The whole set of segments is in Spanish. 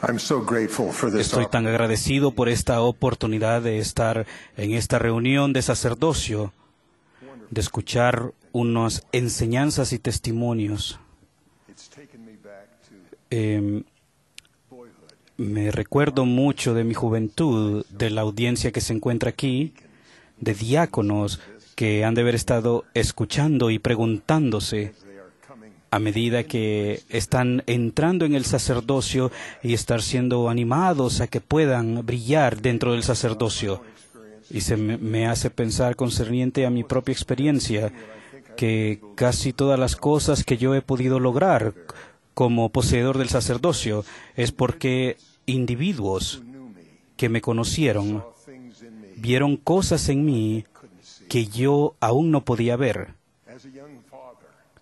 I'm so grateful for this Estoy tan agradecido por esta oportunidad de estar en esta reunión de sacerdocio, de escuchar unas enseñanzas y testimonios. Me recuerdo mucho de mi juventud, de la audiencia que se encuentra aquí, de diáconos que han de haber estado escuchando y preguntándose a medida que están entrando en el sacerdocio y estar siendo animados a que puedan brillar dentro del sacerdocio. Y me hace pensar concerniente a mi propia experiencia, que casi todas las cosas que yo he podido lograr como poseedor del sacerdocio es porque individuos que me conocieron vieron cosas en mí que yo aún no podía ver.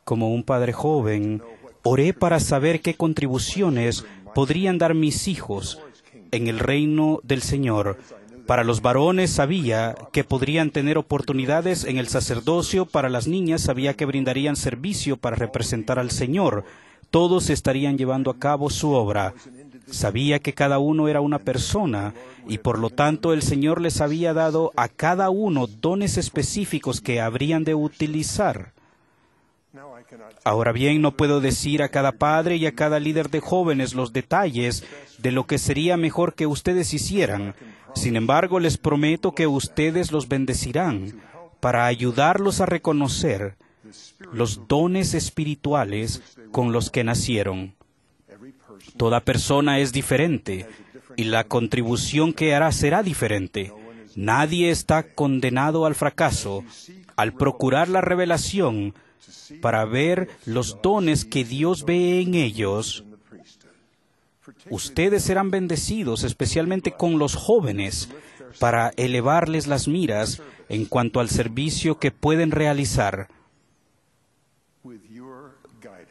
Como un padre joven, oré para saber qué contribuciones podrían dar mis hijos en el reino del Señor. Para los varones sabía que podrían tener oportunidades en el sacerdocio, para las niñas sabía que brindarían servicio para representar al Señor. Todos estarían llevando a cabo su obra. Sabía que cada uno era una persona y por lo tanto el Señor les había dado a cada uno dones específicos que habrían de utilizar. Ahora bien, no puedo decir a cada padre y a cada líder de jóvenes los detalles de lo que sería mejor que ustedes hicieran. Sin embargo, les prometo que ustedes los bendecirán para ayudarlos a reconocer los dones espirituales con los que nacieron. Toda persona es diferente y la contribución que hará será diferente. Nadie está condenado al fracaso al procurar la revelación para ver los dones que Dios ve en ellos. Ustedes serán bendecidos, especialmente con los jóvenes, para elevarles las miras en cuanto al servicio que pueden realizar.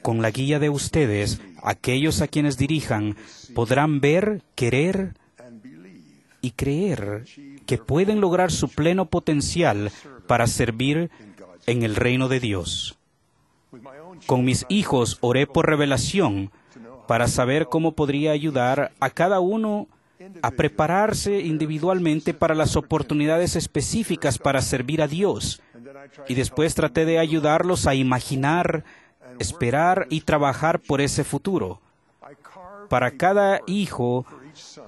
Con la guía de ustedes, aquellos a quienes dirijan podrán ver, querer y creer que pueden lograr su pleno potencial para servir en el reino de Dios. Con mis hijos oré por revelación para saber cómo podría ayudar a cada uno a prepararse individualmente para las oportunidades específicas para servir a Dios. Y después traté de ayudarlos a imaginar, esperar y trabajar por ese futuro. Para cada hijo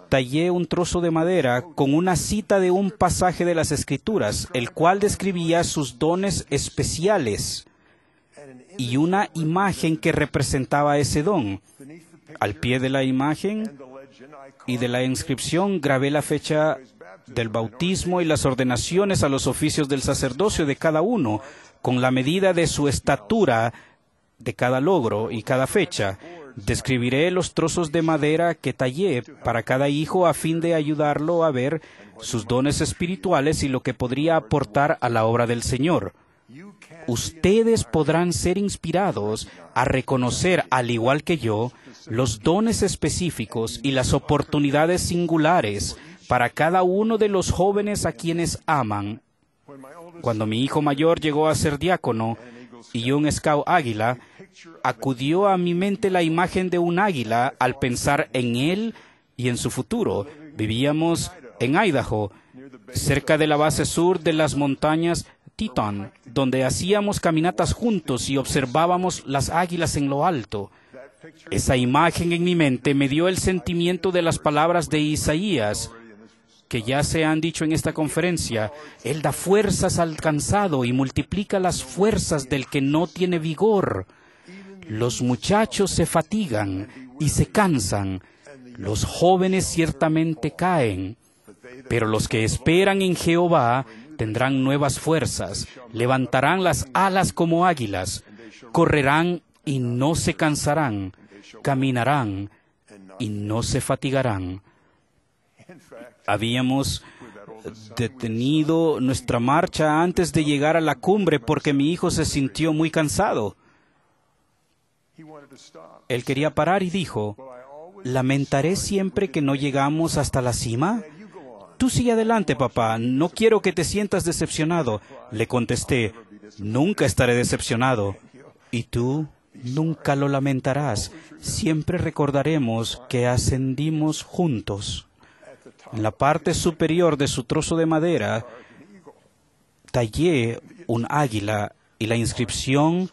tallé un trozo de madera con una cita de un pasaje de las Escrituras, el cual describía sus dones especiales y una imagen que representaba ese don. Al pie de la imagen y de la inscripción grabé la fecha del bautismo y las ordenaciones a los oficios del sacerdocio de cada uno, con la medida de su estatura de cada logro y cada fecha. Describiré los trozos de madera que tallé para cada hijo a fin de ayudarlo a ver sus dones espirituales y lo que podría aportar a la obra del Señor. Ustedes podrán ser inspirados a reconocer, al igual que yo, los dones específicos y las oportunidades singulares para cada uno de los jóvenes a quienes aman. Cuando mi hijo mayor llegó a ser diácono y un scout águila, acudió a mi mente la imagen de un águila al pensar en él y en su futuro. Vivíamos en Idaho, cerca de la base sur de las montañas Teton, donde hacíamos caminatas juntos y observábamos las águilas en lo alto. Esa imagen en mi mente me dio el sentimiento de las palabras de Isaías, que ya se han dicho en esta conferencia. Él da fuerzas al cansado y multiplica las fuerzas del que no tiene vigor. Los muchachos se fatigan y se cansan. Los jóvenes ciertamente caen. Pero los que esperan en Jehová tendrán nuevas fuerzas, levantarán las alas como águilas, correrán y no se cansarán, caminarán y no se fatigarán. Habíamos detenido nuestra marcha antes de llegar a la cumbre porque mi hijo se sintió muy cansado. Él quería parar y dijo, ¿lamentaré siempre que no llegamos hasta la cima? Tú sigue adelante, papá. No quiero que te sientas decepcionado. Le contesté, nunca estaré decepcionado. ¿Y tú? Nunca lo lamentarás. Siempre recordaremos que ascendimos juntos. En la parte superior de su trozo de madera tallé un águila y la inscripción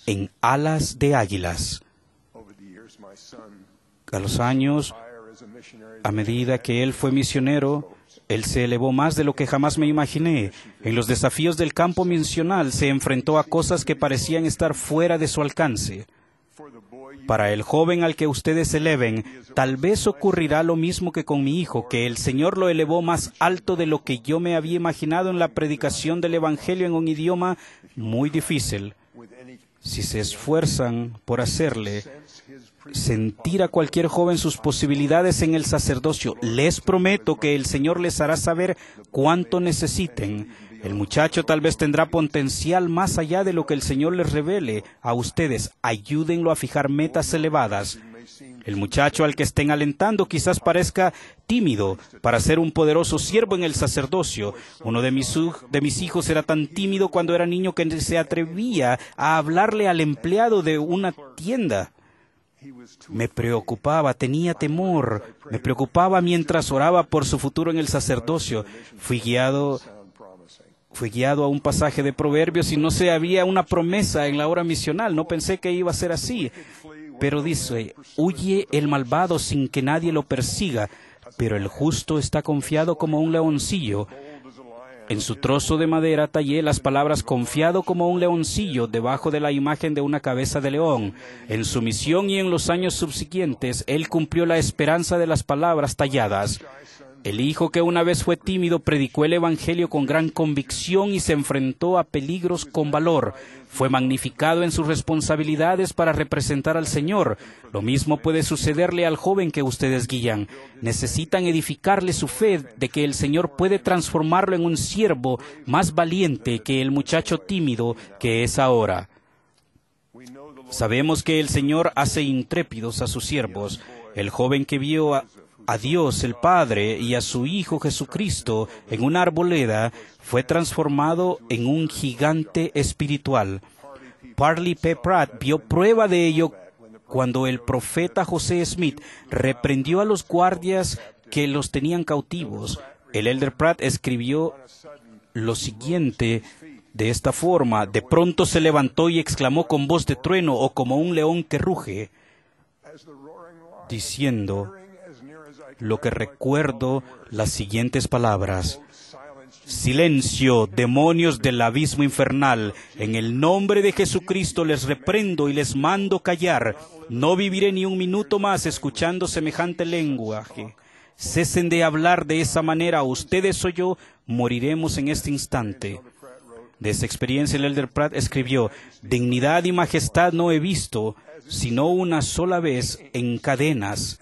en alas de águilas. A los años, a medida que él fue misionero, él se elevó más de lo que jamás me imaginé. En los desafíos del campo misional se enfrentó a cosas que parecían estar fuera de su alcance. Para el joven al que ustedes eleven, tal vez ocurrirá lo mismo que con mi hijo, que el Señor lo elevó más alto de lo que yo me había imaginado en la predicación del Evangelio en un idioma muy difícil. Si se esfuerzan por hacerle sentir a cualquier joven sus posibilidades en el sacerdocio, les prometo que el Señor les hará saber cuánto necesiten. El muchacho tal vez tendrá potencial más allá de lo que el Señor les revele a ustedes. Ayúdenlo a fijar metas elevadas. El muchacho al que estén alentando quizás parezca tímido para ser un poderoso siervo en el sacerdocio. Uno de mis hijos era tan tímido cuando era niño que se atrevía a hablarle al empleado de una tienda. Me preocupaba, tenía temor, me preocupaba mientras oraba por su futuro en el sacerdocio. Fui guiado a un pasaje de Proverbios y no sé, había una promesa en la hora misional. No pensé que iba a ser así. Pero dice, huye el malvado sin que nadie lo persiga, pero el justo está confiado como un leoncillo. En su trozo de madera tallé las palabras confiado como un leoncillo debajo de la imagen de una cabeza de león. En su misión y en los años subsiguientes, él cumplió la esperanza de las palabras talladas. El hijo que una vez fue tímido predicó el Evangelio con gran convicción y se enfrentó a peligros con valor. Fue magnificado en sus responsabilidades para representar al Señor. Lo mismo puede sucederle al joven que ustedes guían. Necesitan edificarle su fe de que el Señor puede transformarlo en un siervo más valiente que el muchacho tímido que es ahora. Sabemos que el Señor hace intrépidos a sus siervos. El joven que vio a Dios el Padre y a su Hijo Jesucristo en una arboleda fue transformado en un gigante espiritual. Parley P. Pratt vio prueba de ello cuando el profeta José Smith reprendió a los guardias que los tenían cautivos. El elder Pratt escribió lo siguiente de esta forma: de pronto se levantó y exclamó con voz de trueno o como un león que ruge, diciendo lo que recuerdo las siguientes palabras: silencio, demonios del abismo infernal, en el nombre de Jesucristo les reprendo y les mando callar. No viviré ni un minuto más escuchando semejante lenguaje. Cesen de hablar de esa manera, ustedes o yo moriremos en este instante. De esa experiencia el elder Pratt escribió: dignidad y majestad no he visto, sino una sola vez en cadenas,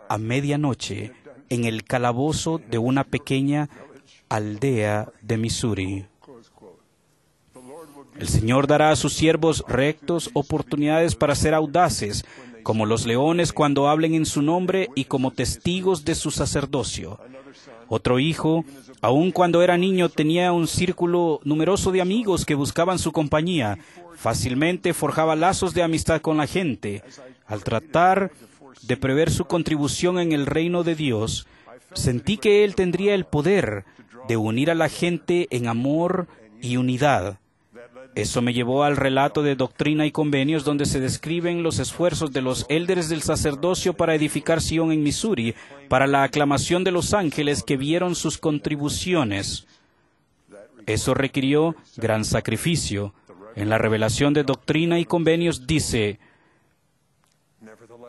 a medianoche, en el calabozo de una pequeña aldea de Missouri. El Señor dará a sus siervos rectos oportunidades para ser audaces, como los leones cuando hablen en su nombre y como testigos de su sacerdocio. Otro hijo, aun cuando era niño, tenía un círculo numeroso de amigos que buscaban su compañía. Fácilmente forjaba lazos de amistad con la gente. Al tratar de prever su contribución en el reino de Dios, sentí que él tendría el poder de unir a la gente en amor y unidad. Eso me llevó al relato de Doctrina y Convenios, donde se describen los esfuerzos de los élderes del sacerdocio para edificar Sion en Missouri, para la aclamación de los ángeles que vieron sus contribuciones. Eso requirió gran sacrificio. En la revelación de Doctrina y Convenios dice: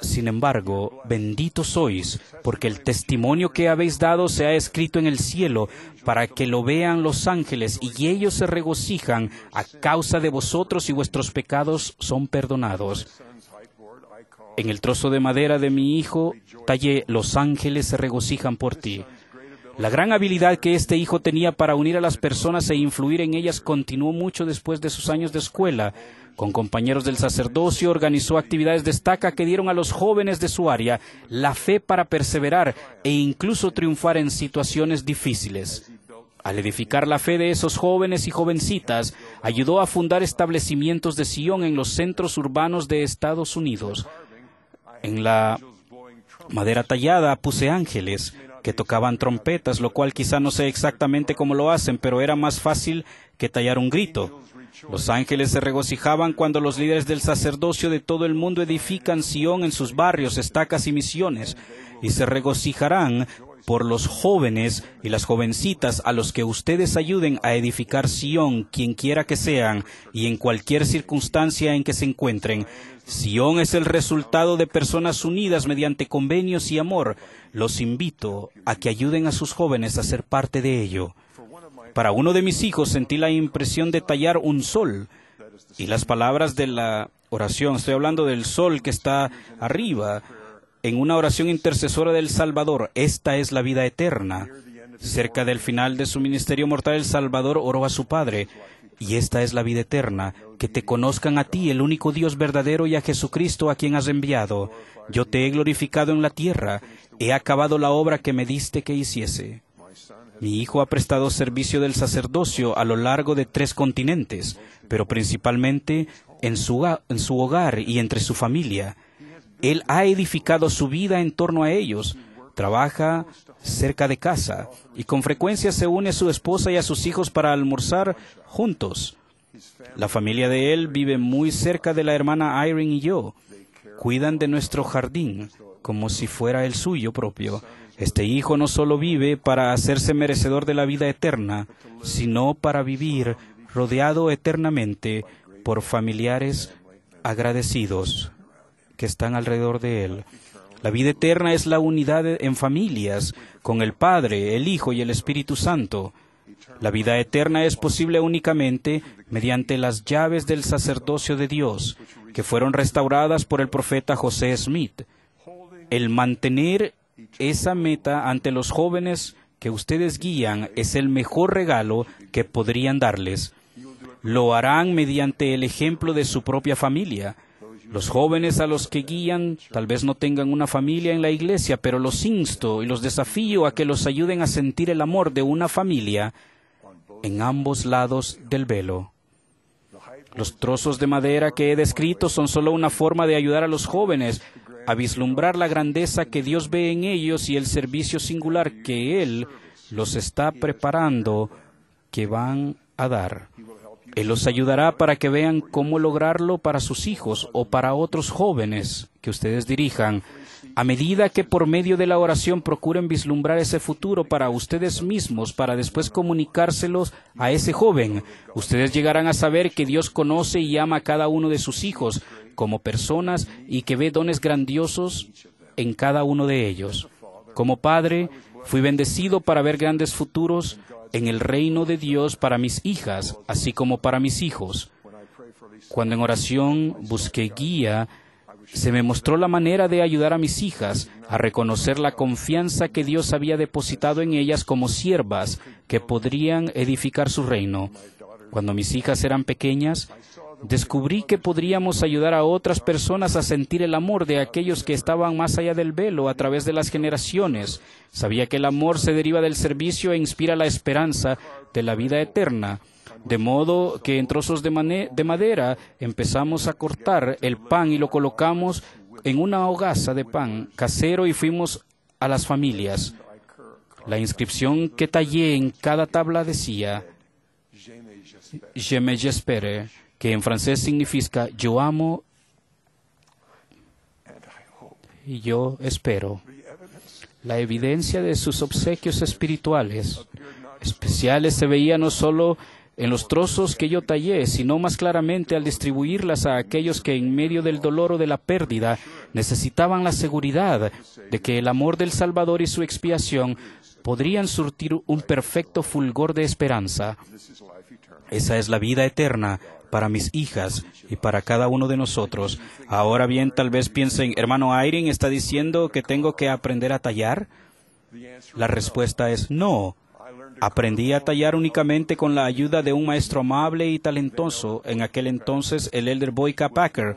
sin embargo, benditos sois, porque el testimonio que habéis dado se ha escrito en el cielo, para que lo vean los ángeles, y ellos se regocijan a causa de vosotros, y vuestros pecados son perdonados. En el trozo de madera de mi hijo tallé: los ángeles se regocijan por ti. La gran habilidad que este hijo tenía para unir a las personas e influir en ellas continuó mucho después de sus años de escuela. Con compañeros del sacerdocio organizó actividades de estaca que dieron a los jóvenes de su área la fe para perseverar e incluso triunfar en situaciones difíciles. Al edificar la fe de esos jóvenes y jovencitas, Ayudó a fundar establecimientos de Sion en los centros urbanos de Estados Unidos. En la madera tallada puse ángeles que tocaban trompetas, lo cual quizá no sé exactamente cómo lo hacen, pero era más fácil que tallar un grito. Los ángeles se regocijaban cuando los líderes del sacerdocio de todo el mundo edifican Sion en sus barrios, estacas y misiones, y se regocijarán por los jóvenes y las jovencitas a los que ustedes ayuden a edificar Sion, quien quiera que sean, y en cualquier circunstancia en que se encuentren. Sion es el resultado de personas unidas mediante convenios y amor. Los invito a que ayuden a sus jóvenes a ser parte de ello. Para uno de mis hijos sentí la impresión de tallar un sol, y las palabras de la oración, estoy hablando del sol que está arriba, en una oración intercesora del Salvador: esta es la vida eterna. Cerca del final de su ministerio mortal, el Salvador oró a su Padre: y esta es la vida eterna, que te conozcan a ti, el único Dios verdadero, y a Jesucristo, a quien has enviado. Yo te he glorificado en la tierra, he acabado la obra que me diste que hiciese. Mi hijo ha prestado servicio del sacerdocio a lo largo de 3 continentes, pero principalmente en su hogar y entre su familia. Él ha edificado su vida en torno a ellos, trabaja cerca de casa y con frecuencia se une a su esposa y a sus hijos para almorzar juntos. La familia de él vive muy cerca de la hermana Irene y yo. Cuidan de nuestro jardín como si fuera el suyo propio. Este hijo no solo vive para hacerse merecedor de la vida eterna, sino para vivir rodeado eternamente por familiares agradecidos que están alrededor de él. La vida eterna es la unidad en familias, con el Padre, el Hijo y el Espíritu Santo. La vida eterna es posible únicamente mediante las llaves del sacerdocio de Dios, que fueron restauradas por el profeta José Smith. El mantener esa meta ante los jóvenes que ustedes guían es el mejor regalo que podrían darles. Lo harán mediante el ejemplo de su propia familia. Los jóvenes a los que guían tal vez no tengan una familia en la iglesia, pero los insto y los desafío a que los ayuden a sentir el amor de una familia en ambos lados del velo. Los trozos de madera que he descrito son solo una forma de ayudar a los jóvenes a vislumbrar la grandeza que Dios ve en ellos y el servicio singular que Él los está preparando que van a dar. Él los ayudará para que vean cómo lograrlo para sus hijos o para otros jóvenes que ustedes dirijan, a medida que por medio de la oración procuren vislumbrar ese futuro para ustedes mismos, para después comunicárselos a ese joven. Ustedes llegarán a saber que Dios conoce y ama a cada uno de sus hijos como personas y que ve dones grandiosos en cada uno de ellos. Como padre, fui bendecido para ver grandes futuros en el reino de Dios para mis hijas, así como para mis hijos. Cuando en oración busqué guía, se me mostró la manera de ayudar a mis hijas a reconocer la confianza que Dios había depositado en ellas como siervas que podrían edificar su reino. Cuando mis hijas eran pequeñas, descubrí que podríamos ayudar a otras personas a sentir el amor de aquellos que estaban más allá del velo a través de las generaciones. Sabía que el amor se deriva del servicio e inspira la esperanza de la vida eterna. De modo que en trozos de madera empezamos a cortar el pan y lo colocamos en una hogaza de pan casero y fuimos a las familias. La inscripción que tallé en cada tabla decía «Je me j'espère», que en francés significa «yo amo y yo espero». La evidencia de sus obsequios espirituales especiales se veía no solo en los trozos que yo tallé, sino más claramente al distribuirlas a aquellos que en medio del dolor o de la pérdida necesitaban la seguridad de que el amor del Salvador y su expiación podrían surtir un perfecto fulgor de esperanza. Esa es la vida eterna para mis hijas y para cada uno de nosotros. Ahora bien, tal vez piensen, hermano Irene, ¿está diciendo que tengo que aprender a tallar? La respuesta es no. Aprendí a tallar únicamente con la ayuda de un maestro amable y talentoso, en aquel entonces el elder Boyka Packer.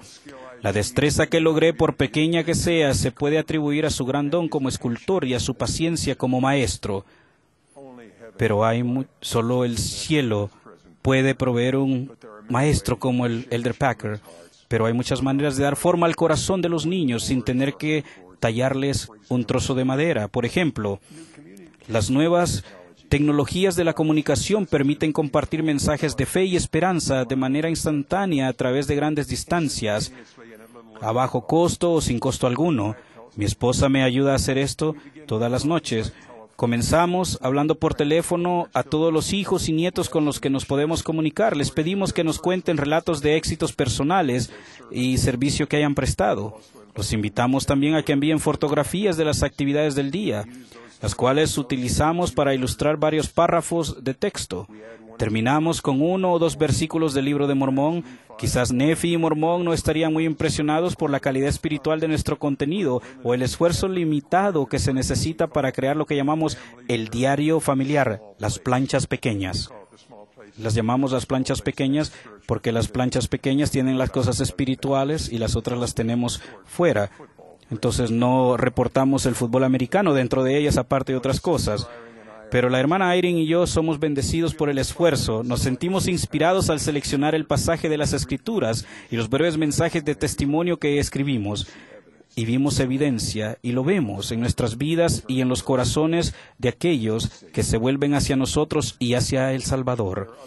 La destreza que logré, por pequeña que sea, se puede atribuir a su gran don como escultor y a su paciencia como maestro. Pero hay solo el cielo puede proveer un maestro como el Elder Packer, pero hay muchas maneras de dar forma al corazón de los niños sin tener que tallarles un trozo de madera. Por ejemplo, las nuevas tecnologías de la comunicación permiten compartir mensajes de fe y esperanza de manera instantánea a través de grandes distancias, a bajo costo o sin costo alguno. Mi esposa me ayuda a hacer esto todas las noches. Comenzamos hablando por teléfono a todos los hijos y nietos con los que nos podemos comunicar. Les pedimos que nos cuenten relatos de éxitos personales y servicio que hayan prestado. Los invitamos también a que envíen fotografías de las actividades del día, las cuales utilizamos para ilustrar varios párrafos de texto. Terminamos con 1 o 2 versículos del libro de Mormón. Quizás Nefi y Mormón no estarían muy impresionados por la calidad espiritual de nuestro contenido o el esfuerzo limitado que se necesita para crear lo que llamamos el diario familiar, las planchas pequeñas. Las llamamos las planchas pequeñas porque las planchas pequeñas tienen las cosas espirituales y las otras las tenemos fuera. Entonces no reportamos el fútbol americano dentro de ellas, aparte de otras cosas. Pero la hermana Irene y yo somos bendecidos por el esfuerzo. Nos sentimos inspirados al seleccionar el pasaje de las Escrituras y los breves mensajes de testimonio que escribimos. Y vimos evidencia, y lo vemos en nuestras vidas y en los corazones de aquellos que se vuelven hacia nosotros y hacia el Salvador.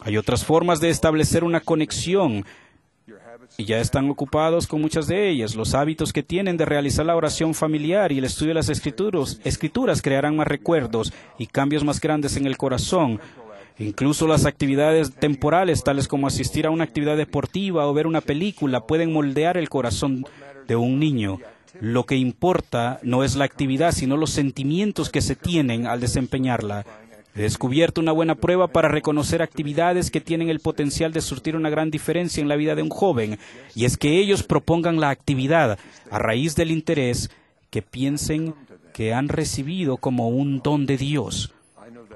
Hay otras formas de establecer una conexión, y ya están ocupados con muchas de ellas. Los hábitos que tienen de realizar la oración familiar y el estudio de las escrituras crearán más recuerdos y cambios más grandes en el corazón. Incluso las actividades temporales, tales como asistir a una actividad deportiva o ver una película, pueden moldear el corazón de un niño. Lo que importa no es la actividad, sino los sentimientos que se tienen al desempeñarla. He descubierto una buena prueba para reconocer actividades que tienen el potencial de surtir una gran diferencia en la vida de un joven, y es que ellos propongan la actividad a raíz del interés que piensen que han recibido como un don de Dios.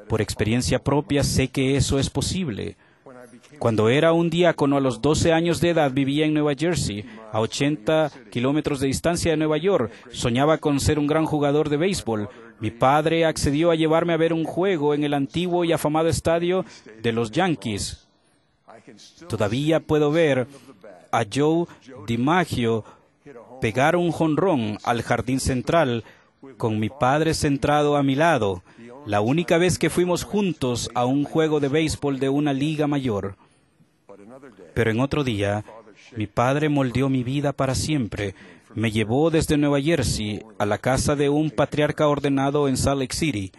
Por experiencia propia sé que eso es posible. Cuando era un diácono a los 12 años de edad, vivía en Nueva Jersey, a 80 kilómetros de distancia de Nueva York. Soñaba con ser un gran jugador de béisbol. Mi padre accedió a llevarme a ver un juego en el antiguo y afamado estadio de los Yankees. Todavía puedo ver a Joe DiMaggio pegar un jonrón al jardín central con mi padre centrado a mi lado. La única vez que fuimos juntos a un juego de béisbol de una liga mayor. Pero en otro día, mi padre moldeó mi vida para siempre. Me llevó desde Nueva Jersey a la casa de un patriarca ordenado en Salt Lake City.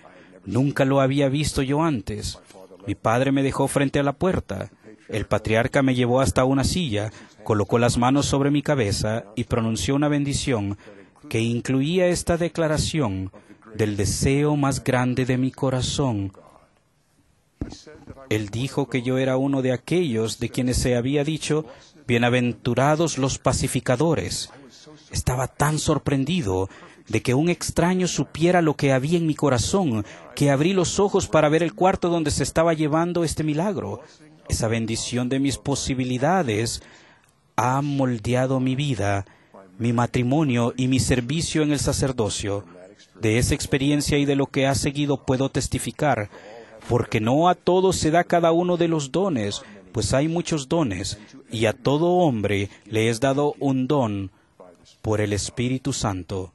Nunca lo había visto yo antes. Mi padre me dejó frente a la puerta. El patriarca me llevó hasta una silla, colocó las manos sobre mi cabeza y pronunció una bendición que incluía esta declaración del deseo más grande de mi corazón. Él dijo que yo era uno de aquellos de quienes se había dicho, bienaventurados los pacificadores. Estaba tan sorprendido de que un extraño supiera lo que había en mi corazón, que abrí los ojos para ver el cuarto donde se estaba llevando este milagro. Esa bendición de mis posibilidades ha moldeado mi vida, mi matrimonio y mi servicio en el sacerdocio. De esa experiencia y de lo que ha seguido puedo testificar, porque no a todos se da cada uno de los dones, pues hay muchos dones, y a todo hombre le es dado un don por el Espíritu Santo.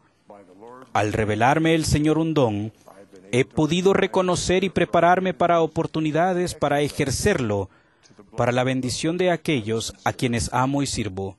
Al revelarme el Señor un don, he podido reconocer y prepararme para oportunidades para ejercerlo, para la bendición de aquellos a quienes amo y sirvo.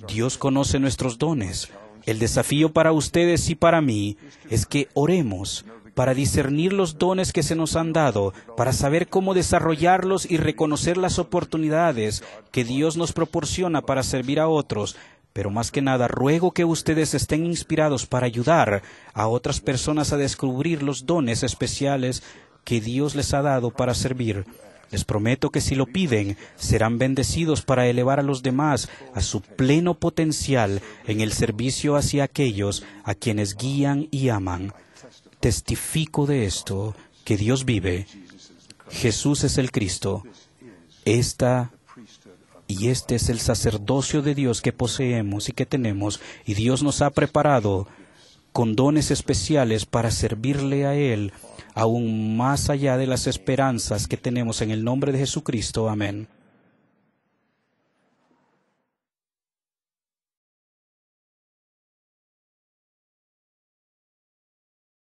Dios conoce nuestros dones. El desafío para ustedes y para mí es que oremos para discernir los dones que se nos han dado, para saber cómo desarrollarlos y reconocer las oportunidades que Dios nos proporciona para servir a otros. Pero más que nada, ruego que ustedes estén inspirados para ayudar a otras personas a descubrir los dones especiales que Dios les ha dado para servir. Les prometo que si lo piden, serán bendecidos para elevar a los demás a su pleno potencial en el servicio hacia aquellos a quienes guían y aman. Testifico de esto, que Dios vive. Jesús es el Cristo. Este es el sacerdocio de Dios que poseemos y que tenemos, y Dios nos ha preparado con dones especiales para servirle a Él, aún más allá de las esperanzas que tenemos en el nombre de Jesucristo. Amén.